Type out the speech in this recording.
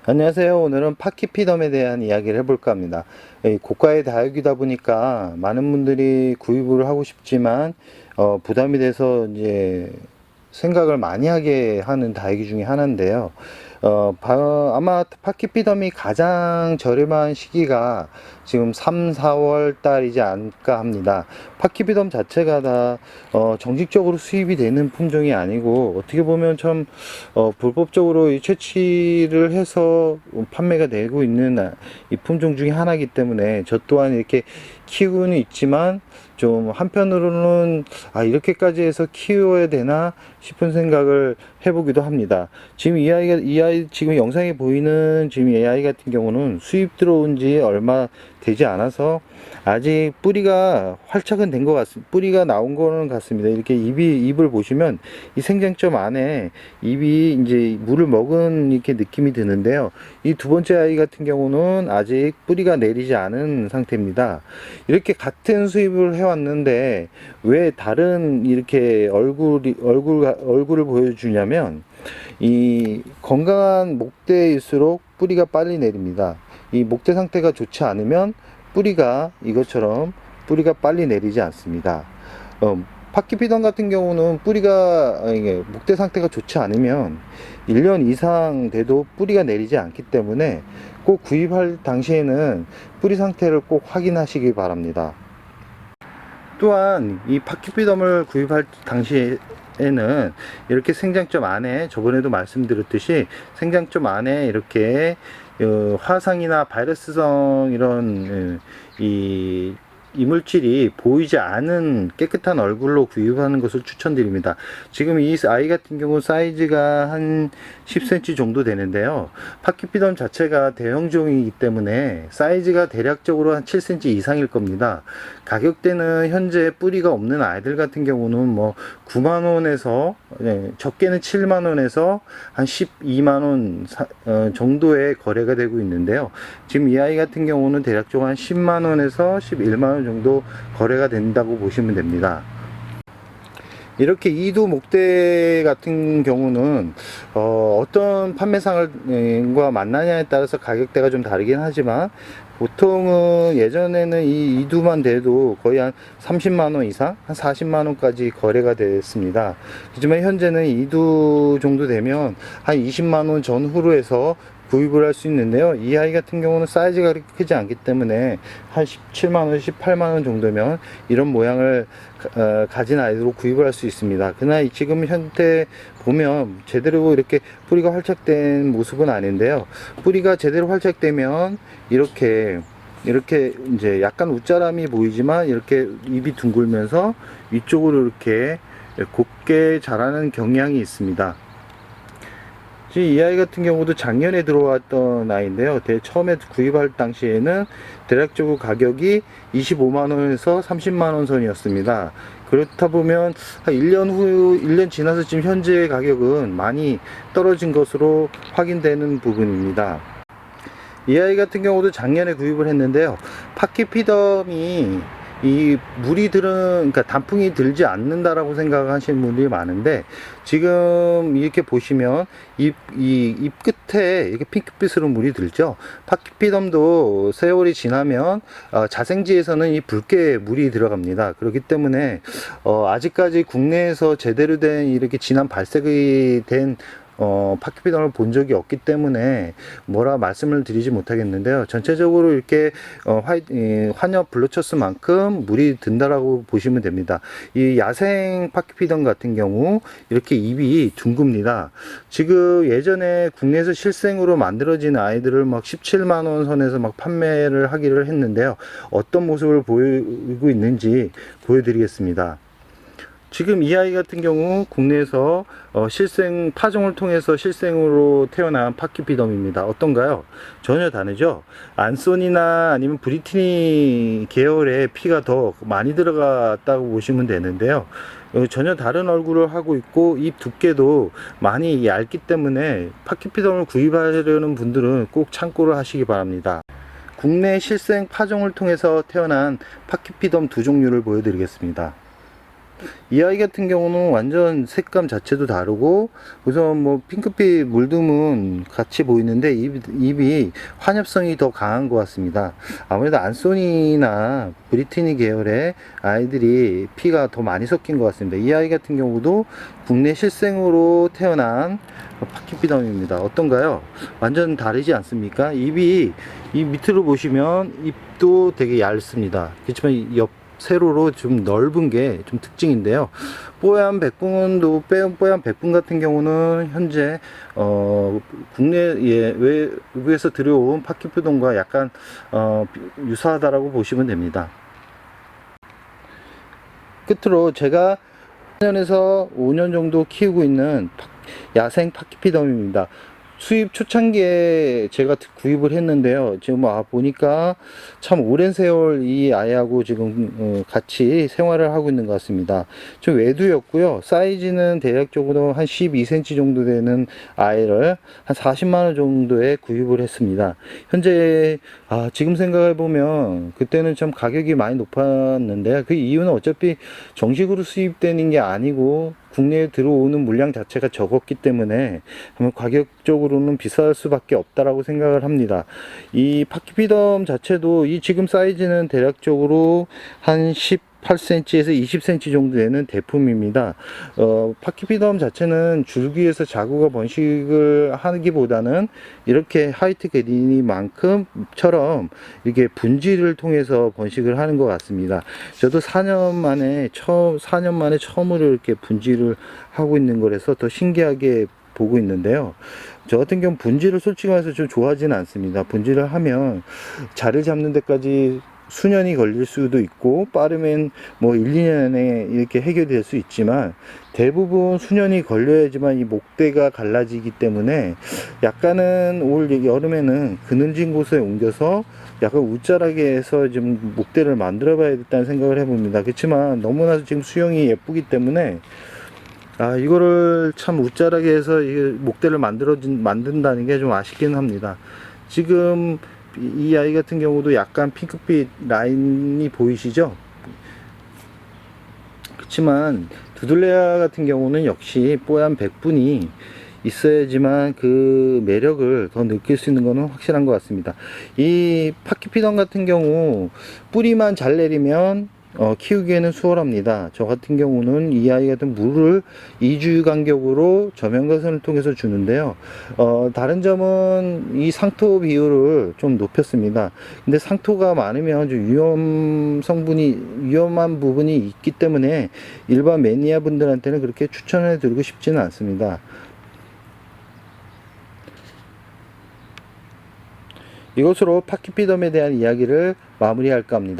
안녕하세요. 오늘은 파키피덤에 대한 이야기를 해볼까 합니다. 고가의 다육이다 보니까 많은 분들이 구입을 하고 싶지만 부담이 돼서 이제 생각을 많이 하게 하는 다육이 중에 하나인데요. 아마 파키피덤이 가장 저렴한 시기가 지금 3, 4월 달이지 않을까 합니다. 파키피덤 자체가 다 정식적으로 수입이 되는 품종이 아니고 어떻게 보면 참 불법적으로 채취를 해서 판매가 되고 있는 이 품종 중에 하나이기 때문에 저 또한 이렇게 키우고는 있지만 좀 한편으로는 이렇게까지 해서 키워야 되나 싶은 생각을 해보기도 합니다. 지금 이 아이 지금 영상에 보이는 지금 이 아이 같은 경우는 수입 들어온 지 얼마 되지 않아서 아직 뿌리가 활착은 된 것 같습니다. 뿌리가 나온 거는 같습니다. 이렇게 잎을 보시면 이 생장점 안에 잎이 이제 물을 먹은 이렇게 느낌이 드는데요. 이 두 번째 아이 같은 경우는 아직 뿌리가 내리지 않은 상태입니다. 이렇게 같은 수입을 해왔는데 왜 다른 이렇게 얼굴을 보여주냐면 이 건강한 목대일수록 뿌리가 빨리 내립니다. 이 목대 상태가 좋지 않으면 뿌리가 이것처럼 뿌리가 빨리 내리지 않습니다. 파키피덤 같은 경우는 뿌리가 목대 상태가 좋지 않으면 1년 이상 돼도 뿌리가 내리지 않기 때문에 꼭 구입할 당시에는 뿌리 상태를 꼭 확인하시기 바랍니다. 또한 이 파키피덤을 구입할 당시에는 이렇게 생장점 안에 저번에도 말씀드렸듯이 생장점 안에 이렇게 화상이나 바이러스성 이런 이 이물질이 보이지 않은 깨끗한 얼굴로 구입하는 것을 추천드립니다. 지금 이 아이 같은 경우 사이즈가 한 10cm 정도 되는데요. 파키피덤 자체가 대형종이기 때문에 사이즈가 대략적으로 한 7cm 이상일 겁니다. 가격대는 현재 뿌리가 없는 아이들 같은 경우는 뭐 9만원에서 적게는 7만원에서 한 12만원 정도의 거래가 되고 있는데요. 지금 이 아이 같은 경우는 대략적으로 한 10만원에서 11만원 정도 거래가 된다고 보시면 됩니다. 이렇게 이두 목대 같은 경우는 어떤 판매상과 만나냐에 따라서 가격대가 좀 다르긴 하지만 보통은 예전에는 이 이두만 돼도 거의 한 30만원 이상 한 40만원까지 거래가 됐습니다. 하지만 현재는 이두 정도 되면 한 20만원 전후로 해서 구입을 할 수 있는데요. 이 아이 같은 경우는 사이즈가 그렇게 크지 않기 때문에 한 17만원, 18만원 정도면 이런 모양을 가진 아이로 구입을 할 수 있습니다. 그러나 지금 현재 보면 제대로 이렇게 뿌리가 활착된 모습은 아닌데요. 뿌리가 제대로 활착되면 이렇게 이제 약간 웃자람이 보이지만 이렇게 입이 둥글면서 위쪽으로 이렇게 곱게 자라는 경향이 있습니다. 이 아이 같은 경우도 작년에 들어왔던 아이인데요. 처음에 구입할 당시에는 대략적으로 가격이 25만원에서 30만원 선이었습니다. 그렇다 보면 한 1년 지나서 지금 현재 가격은 많이 떨어진 것으로 확인되는 부분입니다. 이 아이 같은 경우도 작년에 구입을 했는데요. 파키피덤이 이 물이 그러니까 단풍이 들지 않는다라고 생각하시는 분들이 많은데 지금 이렇게 보시면 잎 끝에 이렇게 핑크빛으로 물이 들죠. 파키피덤도 세월이 지나면 자생지에서는 이 붉게 물이 들어갑니다. 그렇기 때문에 아직까지 국내에서 제대로 된 이렇게 진한 발색이 된 파키피덤을 본 적이 없기 때문에 뭐라 말씀을 드리지 못하겠는데요. 전체적으로 이렇게 환엽 블루처스만큼 물이 든다라고 보시면 됩니다. 이 야생 파키피덤 같은 경우 이렇게 잎이 둥급니다. 지금 예전에 국내에서 실생으로 만들어진 아이들을 막 17만원 선에서 막 판매를 하기를 했는데요. 어떤 모습을 보이고 있는지 보여드리겠습니다. 지금 이 아이 같은 경우 국내에서 실생 파종을 통해서 실생으로 태어난 파키피덤입니다. 어떤가요? 전혀 다르죠. 안소니나 아니면 브리티니 계열의 피가 더 많이 들어갔다고 보시면 되는데요. 전혀 다른 얼굴을 하고 있고 잎 두께도 많이 얇기 때문에 파키피덤을 구입하려는 분들은 꼭 참고를 하시기 바랍니다. 국내 실생 파종을 통해서 태어난 파키피덤 두 종류를 보여드리겠습니다. 이 아이 같은 경우는 완전 색감 자체도 다르고 우선 뭐 핑크빛 물듬은 같이 보이는데 입이 환엽성이 더 강한 것 같습니다. 아무래도 안소니나 브리트니 계열의 아이들이 피가 더 많이 섞인 것 같습니다. 이 아이 같은 경우도 국내 실생으로 태어난 파키피덤입니다. 어떤가요? 완전 다르지 않습니까? 입이 이 밑으로 보시면 입도 되게 얇습니다. 그렇지만 옆 세로로 좀 넓은 게 좀 특징인데요. 뽀얀 백분도 뽀얀 백분 같은 경우는 현재 국내에 외국에서 들여온 파키푸동과 약간 유사하다라고 보시면 됩니다. 끝으로 제가 4년에서 5년 정도 키우고 있는 야생 파키피덤입니다. 수입 초창기에 제가 구입을 했는데요. 지금 보니까 참 오랜 세월 이 아이하고 지금 같이 생활을 하고 있는 것 같습니다. 좀 외두였고요. 사이즈는 대략적으로 한 12cm 정도 되는 아이를 한 40만원 정도에 구입을 했습니다. 현재 지금 생각해 보면 그때는 좀 가격이 많이 높았는데 그 이유는 어차피 정식으로 수입되는 게 아니고 국내에 들어오는 물량 자체가 적었기 때문에 가격적으로는 비쌀 수밖에 없다라고 생각을 합니다. 이 파키피덤 자체도 이 지금 사이즈는 대략적으로 한 18cm에서 20cm 정도 되는 대품입니다. 파키피덤 자체는 줄기에서 자구가 번식을 하기보다는 이렇게 하이트 게리니만큼처럼 이렇게 분지를 통해서 번식을 하는 것 같습니다. 저도 4년 만에 처음으로 이렇게 분지를 하고 있는 거라서 더 신기하게 보고 있는데요. 저 같은 경우 분지를 솔직히 말해서 좀 좋아하지는 않습니다. 분지를 하면 자를 잡는 데까지 수년이 걸릴 수도 있고 빠르면 뭐 1, 2년에 이렇게 해결될 수 있지만 대부분 수년이 걸려야지만 이 목대가 갈라지기 때문에 약간은 올 여름에는 그늘진 곳에 옮겨서 약간 웃자라게 해서 좀 목대를 만들어 봐야겠다는 생각을 해봅니다. 그렇지만 너무나 지금 수영이 예쁘기 때문에 이거를 참 웃자라게 해서 목대를 만든다는 게 좀 아쉽긴 합니다. 지금 이 아이 같은 경우도 약간 핑크빛 라인이 보이시죠? 그렇지만 두들레아 같은 경우는 역시 뽀얀 백분이 있어야지만 그 매력을 더 느낄 수 있는 것은 확실한 것 같습니다. 이 파키피덤 같은 경우 뿌리만 잘 내리면 키우기에는 수월합니다. 저 같은 경우는 이 아이 같은 물을 2주 간격으로 저면가선을 통해서 주는데요. 다른 점은 이 상토 비율을 좀 높였습니다. 근데 상토가 많으면 좀 위험한 부분이 있기 때문에 일반 매니아 분들한테는 그렇게 추천해 드리고 싶지는 않습니다. 이것으로 파키피덤에 대한 이야기를 마무리할까 합니다.